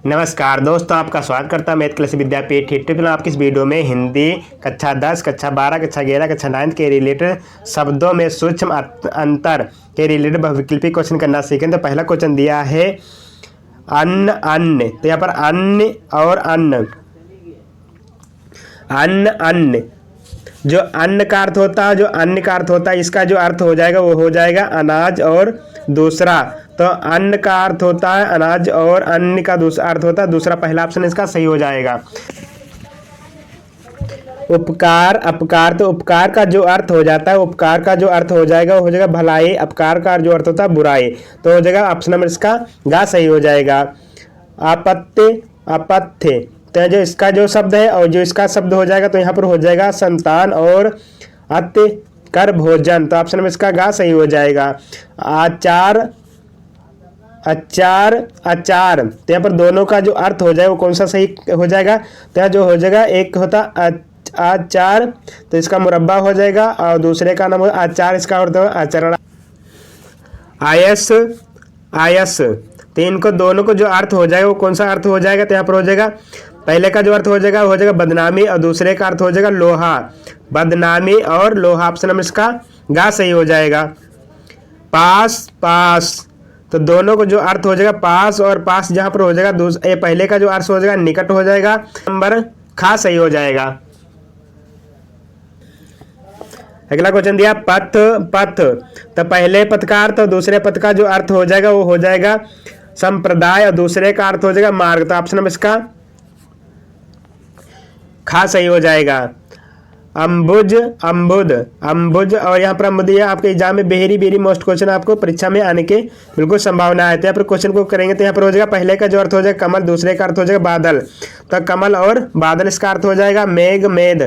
नमस्कार दोस्तों, आपका स्वागत करता हूं मैथ क्लास विद्यापीठ यूट्यूब चैनल। आपकी इस वीडियो में हिंदी कक्षा 10, कक्षा 12, कक्षा 11, कक्षा 9 के रिलेटेड शब्दों में सूक्ष्म अंतर के रिलेटेड बहुविकल्पी क्वेश्चन करना सीखें। तो पहला क्वेश्चन दिया है अन्न अन्न। तो यहाँ पर अन्न और अन्न, अन्न अन्न, जो अन्न का अर्थ होता है, जो अन्न का अर्थ होता है, इसका जो अर्थ हो जाएगा वो हो जाएगा अनाज। और दूसरा, तो अन्न का अर्थ होता है अनाज और अन्न का दूसरा अर्थ होता है दूसरा। पहला ऑप्शन इसका सही हो जाएगा। उपकार अपकार, तो उपकार का जो अर्थ हो जाता है, उपकार का जो अर्थ हो जाएगा वो हो जाएगा भलाई। अपकार का जो अर्थ होता है बुराई। तो हो जाएगा ऑप्शन नंबर इसका गा सही हो जाएगा। अपत्य अपथ्य, तो जो इसका जो शब्द है और जो इसका शब्द हो जाएगा तो यहाँ पर हो जाएगा संतान और अत्य कर भोजन। तो ऑप्शन में इसका गा सही हो जाएगा। आचार अचार अचार, तो यहाँ पर दोनों का जो अर्थ हो जाएगा वो कौन सा सही हो जाएगा। तो यहाँ जो हो जाएगा एक होता आचार, तो इसका मुरब्बा हो जाएगा, और दूसरे का नाम होगा आचार, इसका अर्थ होगा आचरण। आयस आयस, तो इनको दोनों को जो अर्थ हो जाएगा वो कौन सा अर्थ हो जाएगा। तो यहाँ पर हो जाएगा पहले का जो अर्थ हो जाएगा वो हो जाएगा बदनामी, और दूसरे का अर्थ हो जाएगा लोहा। बदनामी और लोहा, ऑप्शन नंबर इसका गा सही हो जाएगा। पास पास, तो दोनों को जो अर्थ हो जाएगा पास और पास, जहाँ पर हो जाएगा ये पहले का जो अर्थ हो जाएगा निकट हो जाएगा। नंबर खा सही हो जाएगा। अगला क्वेश्चन दिया पथ पथ, तो पहले पथ का अर्थ और दूसरे पथ का जो अर्थ हो जाएगा वो हो जाएगा संप्रदाय, और दूसरे का अर्थ हो जाएगा मार्ग। तो ऑप्शन नंबर इसका खा सही हो जाएगा। अम्बुज अम्बुद अम्बुज, और यहाँ पर अम्बुद आपके एग्जाम में वेरी वेरी मोस्ट क्वेश्चन आपको परीक्षा में आने के बिल्कुल संभावना है। तो यहाँ पर क्वेश्चन को करेंगे तो यहाँ पर हो जाएगा पहले का जो अर्थ हो जाएगा कमल, दूसरे का अर्थ हो जाएगा बादल। तो कमल और बादल, इसका अर्थ हो जाएगा मेघ मेद।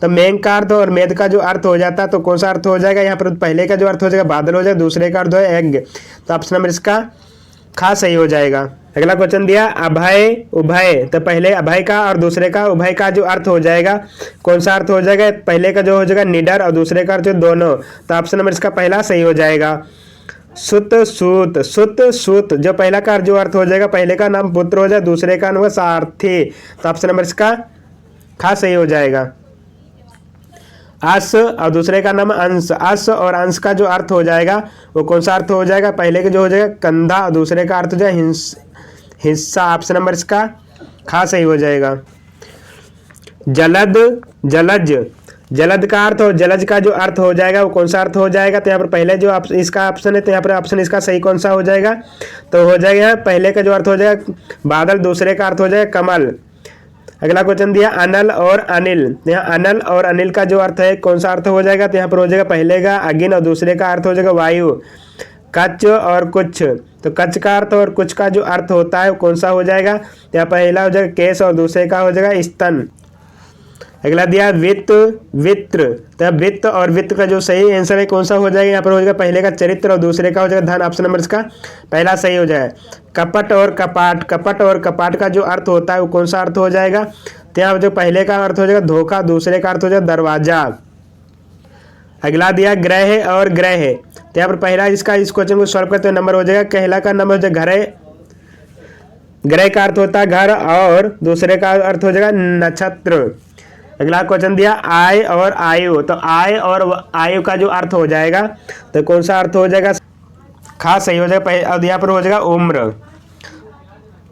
तो मेघ का अर्थ और मेद का जो अर्थ हो जाता है तो कौन सा अर्थ हो जाएगा। यहाँ पर पहले का जो अर्थ हो जाएगा बादल हो जाएगा, दूसरे का अर्थ हो जाएगा यज्ञ। तो ऑप्शन नंबर इसका खा सही हो जाएगा। अगला क्वेश्चन दिया अभय उभय, तो पहले अभय का और दूसरे का उभय का जो अर्थ हो जाएगा कौन सा अर्थ हो जाएगा। पहले का जो हो जाएगा निडर, और दूसरे का अर्थ दोनों। तो ऑप्शन नंबर इसका पहला सही हो जाएगा। सुत सूत सुत सूत, जो पहला का जो अर्थ हो जाएगा पहले का नाम पुत्र हो जाए, दूसरे का नाम होगा सारथी। तो ऑप्शन नंबर इसका खा सही हो जाएगा। अस और दूसरे का नाम अंश, अस और अंश का जो अर्थ हो जाएगा वो कौन सा अर्थ हो जाएगा। पहले का जो हो जाएगा कंधा, और दूसरे का अर्थ हो जाएगा हिस्सा। ऑप्शन नंबर इसका खा सही हो जाएगा। जलद जलज, जलद का अर्थ और जलज का जो अर्थ हो जाएगा वो कौन सा अर्थ हो जाएगा। तो यहाँ पर पहले जो इसका ऑप्शन है तो यहाँ पर ऑप्शन इसका सही कौन सा हो जाएगा। तो हो जाएगा पहले का जो अर्थ हो जाएगा बादल, दूसरे का अर्थ हो जाएगा कमल। अगला क्वेश्चन दिया अनल और अनिल, यहाँ अनल और अनिल का जो अर्थ है कौन सा अर्थ हो जाएगा। तो यहाँ पर हो जाएगा पहले का अगिन, और दूसरे का अर्थ हो जाएगा वायु। कच और कुछ, तो कच का अर्थ और कुछ का जो अर्थ होता है वो कौन सा हो जाएगा। तो यहाँ पहला हो जाएगा केस, और दूसरे का हो जाएगा स्तन। अगला दिया वित्त वित्र, तो वित्त और वित्त का जो सही आंसर है कौन सा हो जाएगा। यहाँ पर हो जाएगा पहले का चरित्र, और दूसरे का हो जाएगा धन। ऑप्शन नंबर इसका पहला सही हो जाए। कपट और कपाट, कपट और कपाट का जो अर्थ होता है वो कौन सा अर्थ हो जाएगा। तो यहाँ जो पहले का अर्थ हो जाएगा धोखा, दूसरे का अर्थ हो जाएगा दरवाजा। अगला दिया ग्रह और ग्रह, तो यहाँ पर पहला इसका इस क्वेश्चन को सॉल्व करते हुए नंबर हो जाएगा पहला का नंबर हो जाएगा घरे, ग्रह का अर्थ होता है घर, और दूसरे का अर्थ हो जाएगा नक्षत्र। अगला क्वेश्चन दिया आय और आयु, तो आय और आयु का जो अर्थ हो जाएगा तो कौन सा अर्थ हो जाएगा। खा सही हो जाएगा। और यहाँ पर हो जाएगा उम्र,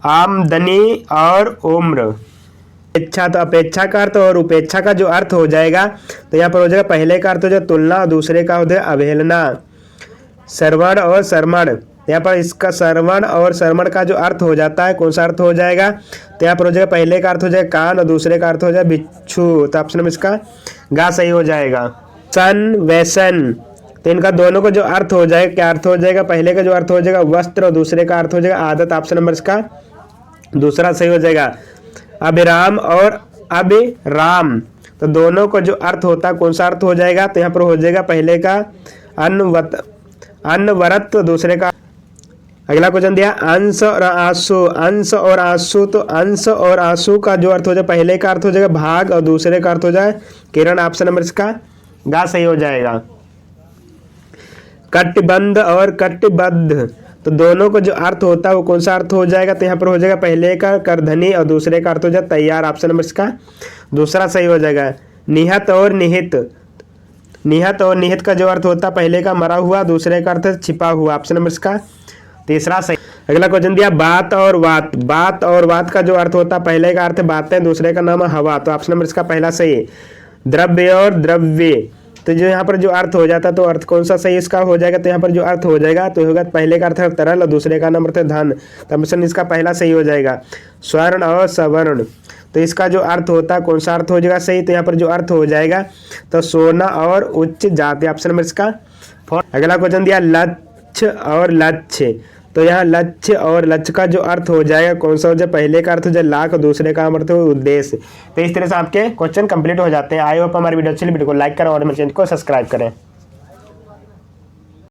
आमदनी और उम्र। अपेक्षा, तो अपेक्षा का अर्थ और उपेक्षा का जो अर्थ हो जाएगा तो यहाँ पर हो जाएगा पहले का अर्थ हो जाएगा तुलना, और दूसरे का हो जाएगा अवहेलना। श्रवण और शरमण, यहाँ पर इसका श्रवण और शरमण का जो अर्थ हो जाता है कौन सा अर्थ हो जाएगा। तो यहाँ पर हो जाएगा पहले का अर्थ हो जाएगा कान, और दूसरे का अर्थ हो जाएगा बिच्छू। तो ऑप्शन में इसका गा सही हो जाएगा। सन वैसन, तो इनका दोनों को जो अर्थ हो जाएगा क्या अर्थ हो जाएगा। पहले का जो अर्थ हो जाएगा वस्त्र, और दूसरे का अर्थ हो जाएगा आदत। ऑप्शन नंबर इसका दूसरा सही हो जाएगा। अभिराम और अभिराम, तो दोनों को जो अर्थ होता है कौन सा अर्थ हो जाएगा। तो यहाँ पर हो जाएगा पहले का अनवरत, तो दूसरे का। अगला क्वेश्चन दिया अंश और आंसू, अंश और आंसू, तो अंश और आंसू का जो अर्थ हो जाए पहले का अर्थ हो जाएगा भाग, और दूसरे का अर्थ हो जाए किरण। ऑप्शन नंबर इसका गा सही हो जाएगा। कटिबंध और कटिबद्ध, तो दोनों को जो अर्थ होता है वो कौन सा अर्थ हो जाएगा, तो यहाँ पर हो जाएगा पहले का करधनी और दूसरे का अर्थ हो जाएगा तैयार। ऑप्शन नंबर इसका दूसरा सही हो जाएगा। निहत और निहित, निहत और निहित का जो अर्थ होता है पहले का मरा हुआ, दूसरे का अर्थ छिपा हुआ। ऑप्शन नंबर इसका तीसरा सही। अगला क्वेश्चन दिया बात और वात, बात और वात का जो अर्थ होता है पहले का अर्थ बातें, दूसरे का नाम है हवा, तो ऑप्शन नंबर इसका पहला सही। द्रव्य और द्रव्य, तो जो यहाँ पर जो अर्थ हो जाता है तो अर्थ कौन सा सही इसका हो जाएगा, तो यहाँ पर जो अर्थ हो जाएगा तो होगा पहले का अर्थ है तरल और दूसरे का नाम अर्थ है धन, तो ऑप्शन इसका पहला सही हो जाएगा। स्वर्ण और सवर्ण, तो इसका जो अर्थ होता है कौन सा अर्थ हो जाएगा सही, तो यहाँ पर जो अर्थ हो जाएगा तो सोना और उच्च जाति, ऑप्शन नंबर इसका। अगला क्वेश्चन दिया लक्ष्य और लक्ष्य, तो यहाँ लक्ष्य और लक्ष्य का जो अर्थ हो जाएगा कौन सा हो जाए, पहले का अर्थ हो जाए लाख, दूसरे का अर्थ हो उद्देश्य। तो इस तरह से आपके क्वेश्चन कंप्लीट हो जाते हैं। आई होप हमारी वीडियो अच्छी लगी, वीडियो को लाइक करें और मेरे चैनल को सब्सक्राइब करें।